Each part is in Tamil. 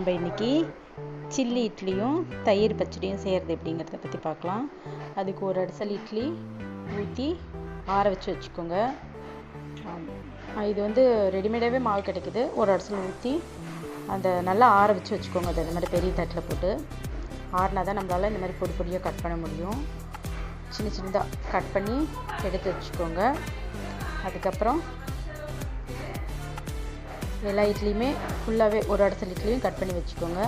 நம்ம இன்றைக்கி சில்லி இட்லியும் தயிர் பச்சடியும் செய்கிறது எப்படிங்கிறத பற்றி பார்க்கலாம். அதுக்கு ஒரு அடிசல் இட்லி ஊற்றி ஆற வச்சுக்கோங்க. இது வந்து ரெடிமேடாகவே மாவு கிடைக்குது. ஒரு அடிசல் ஊற்றி அந்த நல்லா ஆற வச்சுக்கோங்க. அது இந்த மாதிரி பெரிய தட்டில் போட்டு ஆறினா தான் நம்மளால் இந்த மாதிரி பொடி பொடியாக கட் பண்ண முடியும். சின்ன சின்னதாக கட் பண்ணி எடுத்து வச்சுக்கோங்க. அதுக்கப்புறம் எல்லா இட்லியுமே ஃபுல்லாகவே ஒரு அடிசல் இட்லியும் கட் பண்ணி வச்சுக்கோங்க.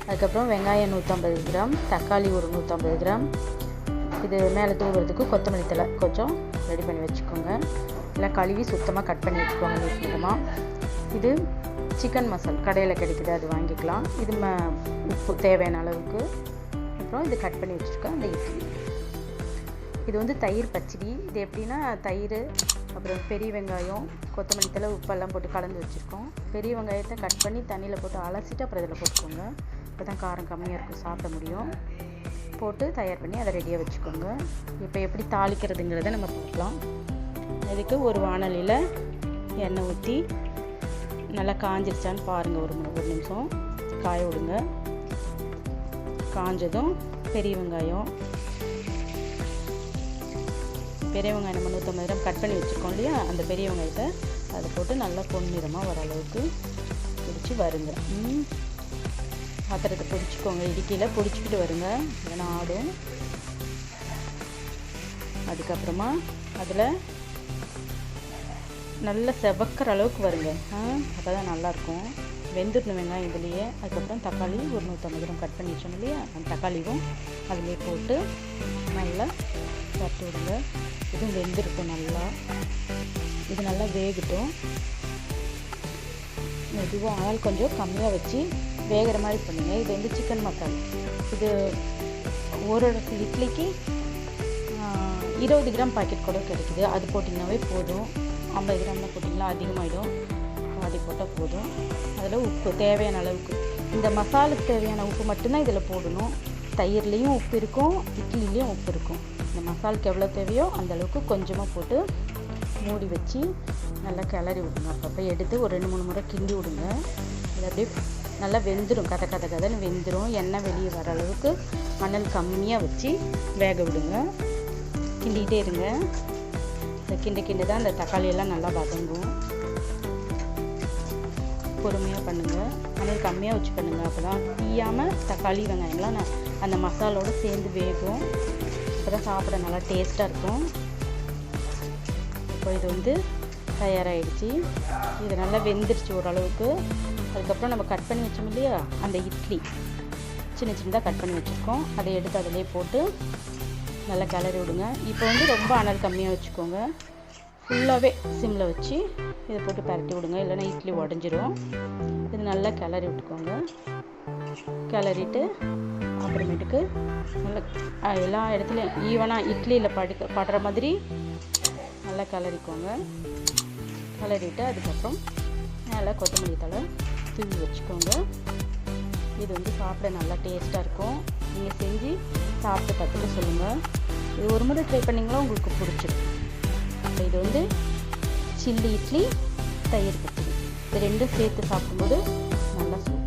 அதுக்கப்புறம் வெங்காயம் 150 கிராம், தக்காளி ஒரு 150 கிராம், இது மேலே தூவுறதுக்கு கொத்தமல்லி தழை கொஞ்சம் ரெடி பண்ணி வச்சுக்கோங்க. எல்லாம் கழுவி சுத்தமாக கட் பண்ணி வச்சுக்கோங்க நீட்டமாக. இது சிக்கன் மசாலா கடையில் கிடைக்குது, அது வாங்கிக்கலாம். இது உப்பு தேவையான அளவுக்கு. அப்புறம் இது கட் பண்ணி வச்சுருக்கோம் அந்த இட்லி. இது வந்து தயிர் பச்சடி. இது எப்படின்னா தயிர், அப்புறம் பெரிய வெங்காயம், கொத்தமல்லி தழை, உப்பெல்லாம் போட்டு கலந்து வச்சுருக்கோம். பெரிய வெங்காயத்தை கட் பண்ணி தண்ணியில் போட்டு அலசிட்டு அப்புறம் இதில் போட்டுக்கோங்க. இப்போ தான் காரம் கம்மியாக இருக்கும், சாப்பிட முடியும். போட்டு தயார் பண்ணி அதை ரெடியாக வச்சுக்கோங்க. இப்போ எப்படி தாளிக்கிறதுங்கிறத நம்ம பார்க்கலாம். இதுக்கு ஒரு வாணலியில் எண்ணெய் ஊற்றி நல்லா காஞ்சிருச்சான்னு பாருங்கள். ஒரு நிமிஷம் காய விடுங்க. காஞ்சதும் பெரிய வெங்காயம் நம்ம 150 கிராம் கட் பண்ணி வச்சுருக்கோம் இல்லையா, அந்த பெரிய வெங்காயத்தை அதை போட்டு நல்லா பொன்னிறமாக வர அளவுக்கு பிடிச்சி வருங்க. பாத்திரத்தை பிடிச்சிக்கோங்க, இடுக்கியில் பிடிச்சிக்கிட்டு வருங்க, இல்லைன்னா ஆடும். அதுக்கப்புறமா அதில் நல்லா செவக்கிற அளவுக்கு வருங்க. அப்போ தான் நல்லாயிருக்கும். வெந்துடணும் வெங்காயம் இதுலேயே. அதுக்கப்புறம் தக்காளி ஒரு 150 கிராம் கட் பண்ணி வச்சோம் இல்லையா, அந்த தக்காளியும் அதிலே போட்டு நல்லா தட்டி விடுங்க. இதுவும் வெந்திருக்கும் நல்லா. இது நல்லா வேகட்டும். மெதுவாக ஆள் கொஞ்சம் கம்மியாக வச்சு வேகிற மாதிரி பண்ணுங்க. இது வந்து சிக்கன் மசாலா. இது ஒரு இட்லிக்கு 20 கிராம் பாக்கெட் கூட கிடைக்குது. அது போட்டிங்கனாவே போதும். 50 கிராம் தான் போட்டிங்கன்னா அதிகமாகிடும். அது போட்டால் போதும். அதில் உப்பு தேவையான அளவுக்கு, இந்த மசாலுக்கு தேவையான உப்பு மட்டும்தான் இதில் போடணும். தயிர்லேயும் உப்பு இருக்கும், இட்லிலையும் உப்பு இருக்கும். இந்த மசாலுக்கு எவ்வளோ தேவையோ அந்த அளவுக்கு கொஞ்சமாக போட்டு மூடி வச்சு நல்லா கிளறி விடுங்க. அப்பப்போ எடுத்து ஒரு 2-3 முறை கிண்டி விடுங்க. அது அப்படியே நல்லா வெந்துடும். கதன்னு வெந்துடும். எண்ணெய் வெளியே வர அளவுக்கு மணல் கம்மியாக வச்சு வேக விடுங்க. கிண்டிகிட்டே இருங்க. இந்த கிண்டு தான் அந்த தக்காளியெல்லாம் நல்லா வதங்கும். பொறுமையாக பண்ணுங்கள். மணல் கம்மியாக வச்சு பண்ணுங்கள். அப்போ தான் தீயாமல் தக்காளி வெங்காயம்லாம் அந்த மசாலோடு சேர்ந்து வேகும். அப்போ தான் சாப்பிட நல்லா டேஸ்ட்டாக இருக்கும். இப்போ இது வந்து தயாராகிடுச்சு. இது நல்லா வெந்துருச்சு ஓரளவுக்கு. அதுக்கப்புறம் நம்ம கட் பண்ணி வச்சோம் இல்லையா, அந்த இட்லி சின்னதாக கட் பண்ணி வச்சுருக்கோம். அதை எடுத்து அதிலே போட்டு நல்லா கிளறி விடுங்க. இப்போ வந்து ரொம்ப அனல் கம்மியாக வச்சுக்கோங்க. ஃபுல்லாகவே சிம்மில் வச்சு இதை போட்டு பரட்டி விடுங்க, இல்லைன்னா இட்லி உடஞ்சிரும். இது நல்லா கிளறி விட்டுக்கோங்க. கிளறிட்டு அப்புறமேட்டுக்கு நல்லா எல்லா இடத்துலையும் ஈவனாக இட்லியில் படுற மாதிரி நல்லா கிளறிக்கோங்க. கிளறிட்டு அதுக்கப்புறம் நல்லா கொத்தமல்லி தழை தூவி வச்சுக்கோங்க. இது வந்து சாப்பிட நல்லா டேஸ்ட்டாக இருக்கும். நீங்கள் செஞ்சு சாப்பிட்டு பார்த்துட்டு சொல்லுங்கள். இது ஒரு முறை ட்ரை பண்ணிங்களா உங்களுக்கு பிடிச்சிடும். இது வந்து சில்லி இட்லி, தயிர் பச்சடி, இது ரெண்டும் சேர்த்து சாப்பிடும்போது நல்லா சூப்பர்.